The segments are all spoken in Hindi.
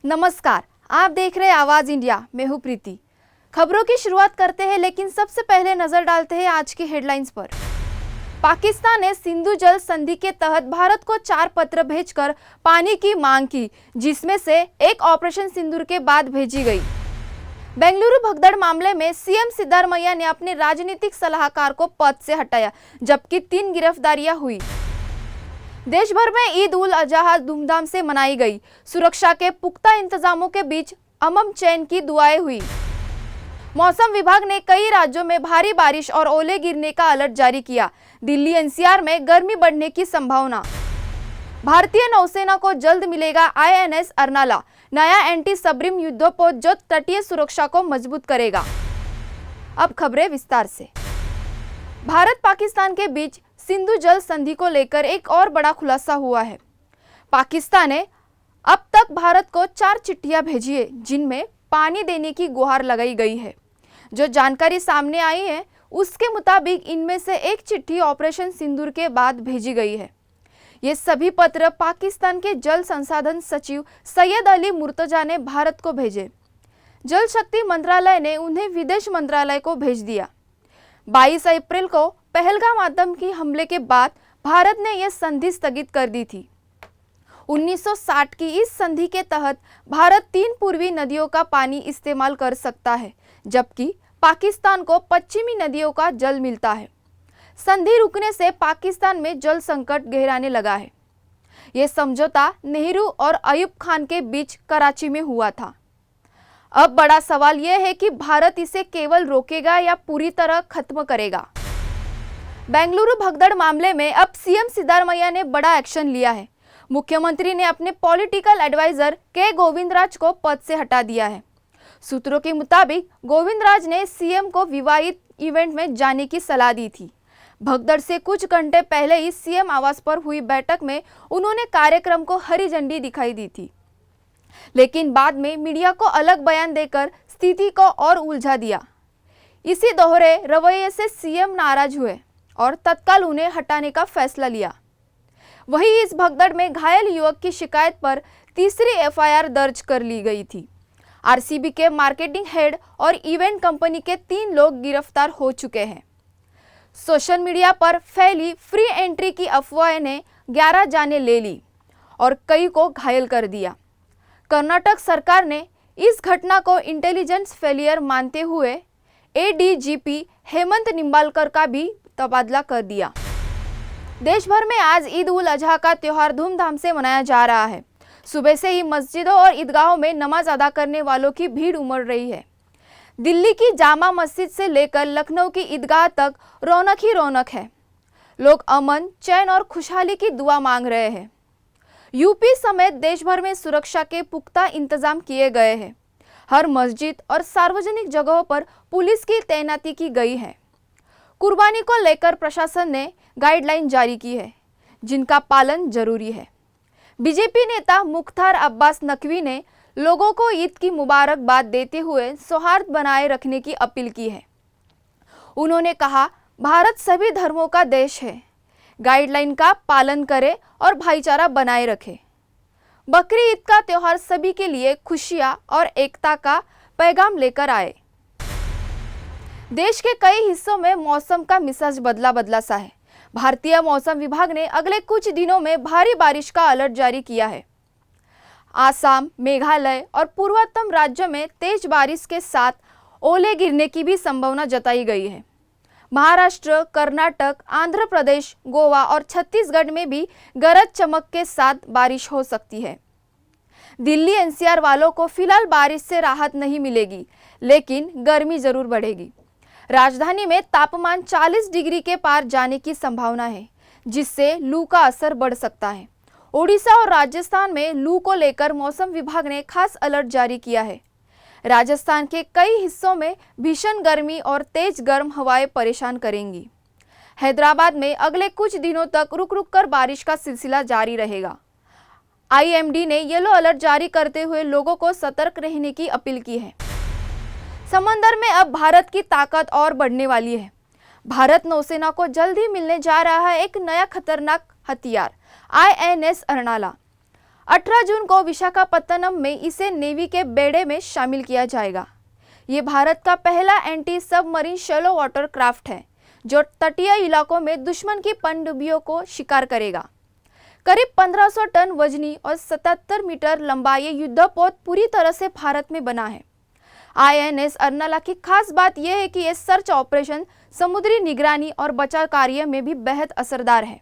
नमस्कार, आप देख रहे हैं आवाज इंडिया। मैं हूं प्रीति। खबरों की शुरुआत करते हैं, लेकिन सबसे पहले नजर डालते हैं आज की हेडलाइंस पर। पाकिस्तान ने सिंधु जल संधि के तहत भारत को 4 पत्र भेजकर पानी की मांग की, जिसमें से एक ऑपरेशन सिंदूर के बाद भेजी गई। बेंगलुरु भगदड़ मामले में सीएम सिद्धारमैया ने अपने राजनीतिक सलाहकार को पद से हटाया, जबकि 3 गिरफ्तारियां हुई। देश भर में ईद उल अजहा धूमधाम से मनाई गई। सुरक्षा के पुख्ता इंतजामों के बीच अमन चैन की दुआएं हुई। मौसम विभाग ने कई राज्यों में भारी बारिश और ओले गिरने का अलर्ट जारी किया। दिल्ली एनसीआर में गर्मी बढ़ने की संभावना। भारतीय नौसेना को जल्द मिलेगा आईएनएस अर्नाला, नया एंटी सबमरीन युद्धपोत जो तटीय सुरक्षा को मजबूत करेगा। अब खबरें विस्तार से। भारत पाकिस्तान के बीच सिंधु जल संधि को लेकर एक और बड़ा खुलासा हुआ है। पाकिस्तान ने अब तक भारत को 4 चिट्ठियां भेजी है, जिनमें पानी देने की गुहार लगाई गई है। जो जानकारी सामने आई है, उसके मुताबिक इनमें से एक चिट्ठी ऑपरेशन सिंदूर के बाद भेजी गई है। ये सभी पत्र पाकिस्तान के जल संसाधन सचिव सैयद अली मुर्तजा ने भारत को भेजे। जल शक्ति मंत्रालय ने उन्हें विदेश मंत्रालय को भेज दिया। 22 अप्रैल को पहलगाम आतंकी हमले के बाद भारत ने यह संधि स्थगित कर दी थी। 1960 की इस संधि के तहत भारत 3 पूर्वी नदियों का पानी इस्तेमाल कर सकता है, जबकि पाकिस्तान को पश्चिमी नदियों का जल मिलता है। संधि रुकने से पाकिस्तान में जल संकट गहराने लगा है। यह समझौता नेहरू और अयूब खान के बीच कराची में हुआ था। अब बड़ा सवाल यह है कि भारत इसे केवल रोकेगा या पूरी तरह खत्म करेगा। बेंगलुरु भगदड़ मामले में अब सीएम सिद्धारमैया ने बड़ा एक्शन लिया है। मुख्यमंत्री ने अपने पॉलिटिकल एडवाइजर के गोविंदराज को पद से हटा दिया है। सूत्रों के मुताबिक गोविंदराज ने सीएम को विवादित इवेंट में जाने की सलाह दी थी। भगदड़ से कुछ घंटे पहले ही सीएम आवास पर हुई बैठक में उन्होंने कार्यक्रम को हरी झंडी दिखाई दी थी, लेकिन बाद में मीडिया को अलग बयान देकर स्थिति को और उलझा दिया। इसी दोहरे रवैये से सीएम नाराज हुए और तत्काल उन्हें हटाने का फैसला लिया। वहीं इस भगदड़ में घायल युवक की शिकायत पर तीसरी एफआईआर दर्ज कर ली गई थी। आरसीबी के मार्केटिंग हेड और इवेंट कंपनी के 3 लोग गिरफ्तार हो चुके हैं। सोशल मीडिया पर फैली फ्री एंट्री की अफवाह ने 11 जानें ले ली और कई को घायल कर दिया। कर्नाटक सरकार ने इस घटना को इंटेलिजेंस फेलियर मानते हुए एडीजीपी हेमंत निम्बालकर का भी तबादला कर दिया। देश भर में आज ईद उल अजहा का त्योहार धूमधाम से मनाया जा रहा है। सुबह से ही मस्जिदों और ईदगाहों में नमाज अदा करने वालों की भीड़ उमड़ रही है। दिल्ली की जामा मस्जिद से लेकर लखनऊ की ईदगाह तक रौनक ही रौनक है। लोग अमन, चैन और खुशहाली की दुआ मांग रहे हैं। यूपी समेत देश भर में सुरक्षा के पुख्ता इंतजाम किए गए हैं। हर मस्जिद और सार्वजनिक जगहों पर पुलिस की तैनाती की गई है। कुर्बानी को लेकर प्रशासन ने गाइडलाइन जारी की है, जिनका पालन जरूरी है। बीजेपी नेता मुख्तार अब्बास नकवी ने लोगों को ईद की मुबारकबाद देते हुए सौहार्द बनाए रखने की अपील की है। उन्होंने कहा, भारत सभी धर्मों का देश है। गाइडलाइन का पालन करें और भाईचारा बनाए रखें। बकरी ईद का त्योहार सभी के लिए खुशियां और एकता का पैगाम लेकर आए। देश के कई हिस्सों में मौसम का मिजाज बदला सा है। भारतीय मौसम विभाग ने अगले कुछ दिनों में भारी बारिश का अलर्ट जारी किया है। आसाम, मेघालय और पूर्वोत्तर राज्यों में तेज बारिश के साथ ओले गिरने की भी संभावना जताई गई है। महाराष्ट्र, कर्नाटक, आंध्र प्रदेश, गोवा और छत्तीसगढ़ में भी गरज चमक के साथ बारिश हो सकती है। दिल्ली एनसीआर वालों को फिलहाल बारिश से राहत नहीं मिलेगी, लेकिन गर्मी जरूर बढ़ेगी। राजधानी में तापमान 40 डिग्री के पार जाने की संभावना है, जिससे लू का असर बढ़ सकता है। ओडिशा और राजस्थान में लू को लेकर मौसम विभाग ने खास अलर्ट जारी किया है। राजस्थान के कई हिस्सों में भीषण गर्मी और तेज गर्म हवाएं परेशान करेंगी। हैदराबाद में अगले कुछ दिनों तक रुक रुक कर बारिश का सिलसिला जारी रहेगा। आईएमडी ने येलो अलर्ट जारी करते हुए लोगों को सतर्क रहने की अपील की है। समंदर में अब भारत की ताकत और बढ़ने वाली है। भारत नौसेना को जल्द ही मिलने जा रहा है एक नया खतरनाक हथियार, आईएनएस अर्नाला। 18 जून को विशाखापत्तनम में इसे नेवी के बेड़े में शामिल किया जाएगा। ये भारत का पहला anti submarine shallow water craft है जो तटीय इलाकों में दुश्मन की पनडुब्बियों को शिकार करेगा। करीब 1500 टन वजनी और 77 मीटर लंबा ये युद्धपोत पूरी तरह से भारत में बना है। INS अर्नाला की खास बात यह है कि यह सर्च ऑपरेशन, समुद्री निगरानी और बचाव कार्य में भी बेहद असरदार है।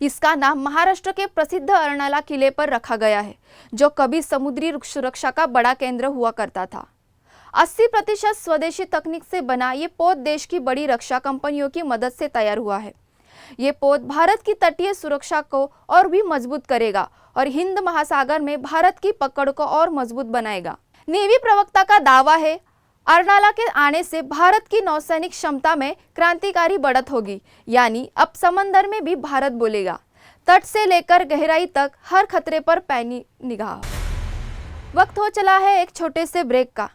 इसका नाम महाराष्ट्र के प्रसिद्ध अर्नाला किले पर रखा गया है, जो कभी समुद्री सुरक्षा का बड़ा केंद्र हुआ करता था। 80% स्वदेशी तकनीक से बना ये पोत देश की बड़ी रक्षा कंपनियों की मदद से तैयार हुआ है। ये पोत भारत की तटीय सुरक्षा को और भी मजबूत करेगा और हिंद महासागर में भारत की पकड़ को और मजबूत बनाएगा। नेवी प्रवक्ता का दावा है, अर्नाला के आने से भारत की नौसैनिक क्षमता में क्रांतिकारी बढ़त होगी, यानी अब समंदर में भी भारत बोलेगा। तट से लेकर गहराई तक हर खतरे पर पैनी निगाह। वक्त हो चला है एक छोटे से ब्रेक का।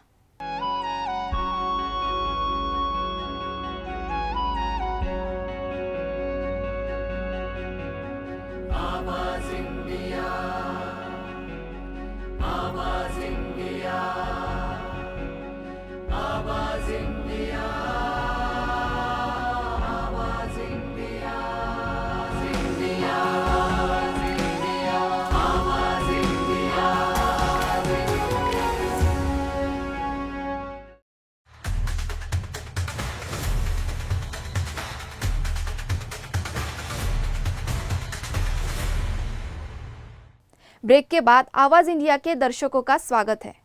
ब्रेक के बाद आवाज इंडिया के दर्शकों का स्वागत है।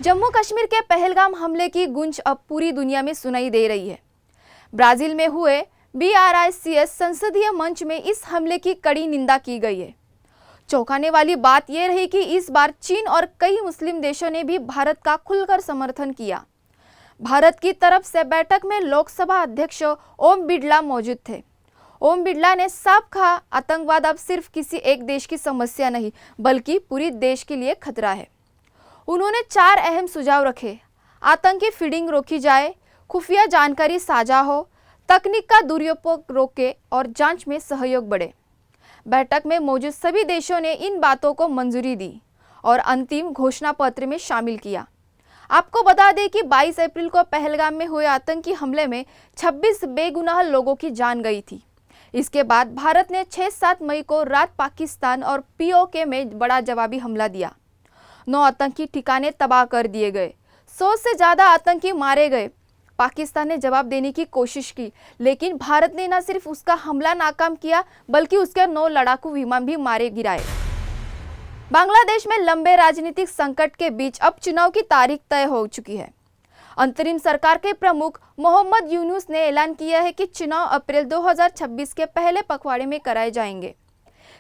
जम्मू कश्मीर के पहलगाम हमले की गूंज अब पूरी दुनिया में सुनाई दे रही है। ब्राजील में हुए BRICS संसदीय मंच में इस हमले की कड़ी निंदा की गई है। चौंकाने वाली बात यह रही कि इस बार चीन और कई मुस्लिम देशों ने भी भारत का खुलकर समर्थन किया। भारत की तरफ से बैठक में लोकसभा अध्यक्ष ओम बिड़ला मौजूद थे। ओम बिड़ला ने साफ कहा, आतंकवाद अब सिर्फ किसी एक देश की समस्या नहीं बल्कि पूरी देश के लिए खतरा है। उन्होंने 4 अहम सुझाव रखे। आतंकी फीडिंग रोकी जाए, खुफिया जानकारी साझा हो, तकनीक का दुरुपयोग रोके और जांच में सहयोग बढ़े। बैठक में मौजूद सभी देशों ने इन बातों को मंजूरी दी और अंतिम घोषणा पत्र में शामिल किया। आपको बता दें कि 22 अप्रैल को पहलगाम में हुए आतंकी हमले में 26 बेगुनाह लोगों की जान गई थी। इसके बाद भारत ने 6-7 मई को रात पाकिस्तान और POK में बड़ा जवाबी हमला दिया। 9 आतंकी ठिकाने तबाह कर दिए गए, 100 से ज़्यादा आतंकी मारे गए। पाकिस्तान ने जवाब देने की कोशिश की, लेकिन भारत ने न सिर्फ उसका हमला नाकाम किया बल्कि उसके 9 लड़ाकू विमान भी मारे गिराए। बांग्लादेश में लंबे राजनीतिक संकट के बीच अब चुनाव की तारीख तय हो चुकी है। अंतरिम सरकार के प्रमुख मोहम्मद यूनुस ने ऐलान किया है कि चुनाव अप्रैल 2026 के पहले पखवाड़े में कराए जाएंगे।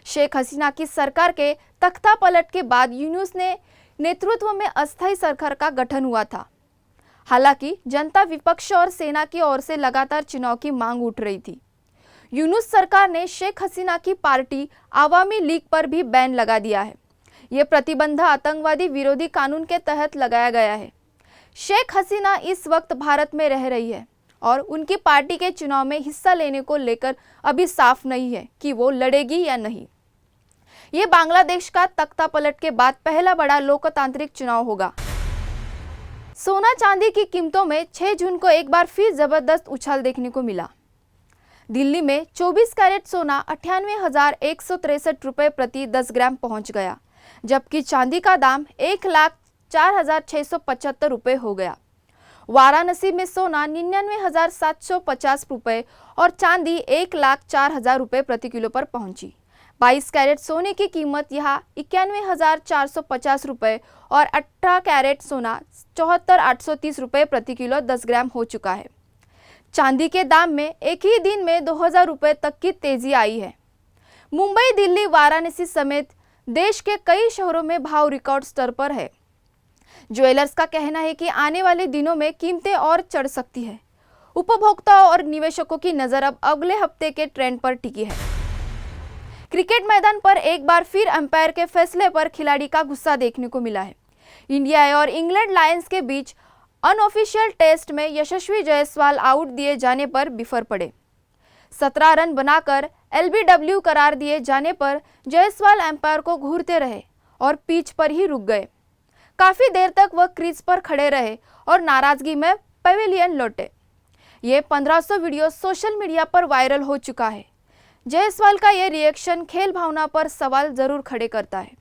शेख हसीना की सरकार के तख्ता पलट के बाद यूनुस ने नेतृत्व में अस्थायी सरकार का गठन हुआ था। हालांकि जनता, विपक्ष और सेना की ओर से लगातार चुनाव की मांग उठ रही थी। यूनुस सरकार ने शेख हसीना की पार्टी आवामी लीग पर भी बैन लगा दिया है। ये प्रतिबंध आतंकवादी विरोधी कानून के तहत लगाया गया है। शेख हसीना इस वक्त भारत में रह रही है और उनकी पार्टी के चुनाव में हिस्सा लेने को लेकर अभी साफ नहीं है कि वो लड़ेगी या नहीं। ये बांग्लादेश का तख्ता पलट के बाद पहला बड़ा लोकतांत्रिक चुनाव होगा। सोना चांदी की कीमतों में 6 जून को एक बार फिर जबरदस्त उछाल देखने को मिला। दिल्ली में 24 कैरेट सोना 98,163 रुपये प्रति 10 ग्राम पहुंच गया, जबकि चांदी का दाम 1,04,675 रुपये हो गया। वाराणसी में सोना 99,750 रुपये और चांदी 1,04,000 रुपये प्रति किलो पर पहुंची। 22 कैरेट सोने की कीमत यहाँ 91,450 रुपये और 18 कैरेट सोना 74,830 रुपये प्रति किलो 10 ग्राम हो चुका है। चांदी के दाम में एक ही दिन में 2,000 रुपये तक की तेजी आई है। मुंबई, दिल्ली, वाराणसी समेत देश के कई शहरों में भाव रिकॉर्ड स्तर पर है। ज्वेलर्स का कहना है कि आने वाले दिनों में कीमतें और चढ़ सकती है। उपभोक्ताओं और निवेशकों की नजर अब अगले हफ्ते के ट्रेंड पर टिकी है। क्रिकेट मैदान पर एक बार फिर अंपायर के फैसले पर खिलाड़ी का गुस्सा देखने को मिला है। इंडिया और इंग्लैंड लायंस के बीच अनऑफिशियल टेस्ट में यशस्वी जायसवाल आउट दिए जाने पर बिफर पड़े। 17 रन बनाकर LBW करार दिए जाने पर जायसवाल एम्पायर को घूरते रहे और पिच पर ही रुक गए। काफी देर तक वह क्रीज पर खड़े रहे और नाराजगी में पवेलियन लौटे। ये 1500 वीडियो सोशल मीडिया पर वायरल हो चुका है। जायसवाल का ये रिएक्शन खेल भावना पर सवाल जरूर खड़े करता है।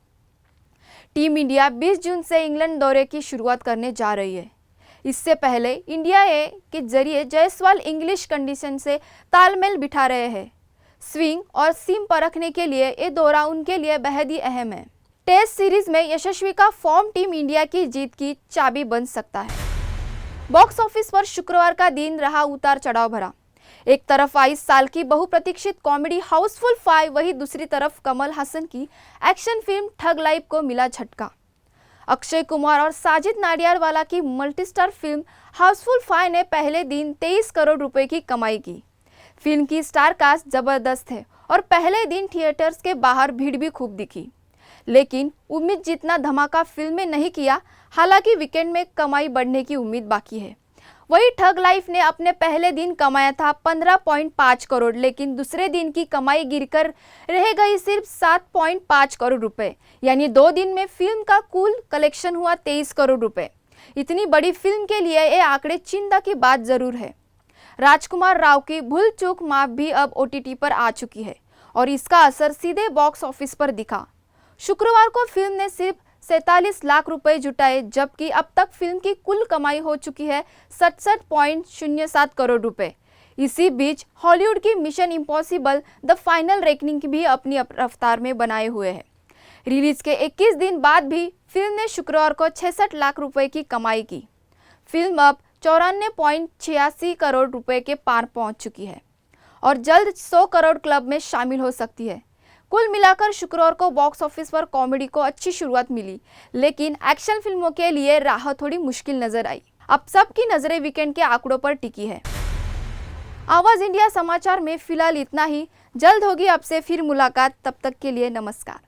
टीम इंडिया 20 जून से इंग्लैंड दौरे की शुरुआत करने जा रही है। इससे पहले इंडिया ए के जरिए जायसवाल इंग्लिश कंडीशन से तालमेल बिठा रहे हैं। स्विंग और सीम परखने के लिए ये दौरा उनके लिए बेहद ही अहम है। टेस्ट सीरीज में यशस्वी का फॉर्म टीम इंडिया की जीत की चाबी बन सकता है। बॉक्स ऑफिस पर शुक्रवार का दिन रहा उतार चढ़ाव भरा। एक तरफ 22 साल की बहुप्रतीक्षित कॉमेडी हाउसफुल 5, वहीं दूसरी तरफ कमल हासन की एक्शन फिल्म ठग लाइफ को मिला झटका। अक्षय कुमार और साजिद नाडियाडवाला की मल्टीस्टार फिल्म हाउसफुल 5 ने पहले दिन 23 करोड़ रुपए की कमाई की। फिल्म की स्टार कास्ट जबरदस्त है और पहले दिन थिएटर्स के बाहर भीड़ भी खूब दिखी, लेकिन उम्मीद जितना धमाका फिल्म में नहीं किया। हालांकि वीकेंड में कमाई बढ़ने की उम्मीद बाकी है। वही ठग लाइफ ने अपने पहले दिन कमाया था 15.5 करोड़, लेकिन दूसरे दिन की कमाई गिरकर रह गई सिर्फ 7.5 करोड़ रुपए। यानी 2 दिन में फिल्म का कुल कलेक्शन हुआ 23 करोड़ रुपए। इतनी बड़ी फिल्म के लिए ये आंकड़े चिंता की बात जरूर है। राजकुमार राव की भूल चूक माफ भी अब OTT पर आ चुकी है और इसका असर सीधे बॉक्स ऑफिस पर दिखा। शुक्रवार को फिल्म ने सिर्फ 47 लाख रुपए जुटाए, जबकि अब तक फिल्म की कुल कमाई हो चुकी है 67.07 करोड़ रुपए। इसी बीच हॉलीवुड की mission impossible the final reckoning भी अपनी रफ्तार में बनाए हुए है। रिलीज के 21 दिन बाद भी फिल्म ने शुक्रवार को 66 लाख रुपए की कमाई की। फिल्म अब 94.86 करोड़ रुपए के पार पहुंच चुकी है और जल्द 100 करोड़ क्लब में शामिल हो सकती है। कुल मिलाकर शुक्रवार को बॉक्स ऑफिस पर कॉमेडी को अच्छी शुरुआत मिली, लेकिन एक्शन फिल्मों के लिए राह थोड़ी मुश्किल नजर आई। अब सबकी नजरें वीकेंड के आंकड़ों पर टिकी है। आवाज इंडिया समाचार में फिलहाल इतना ही। जल्द होगी आपसे फिर मुलाकात, तब तक के लिए नमस्कार।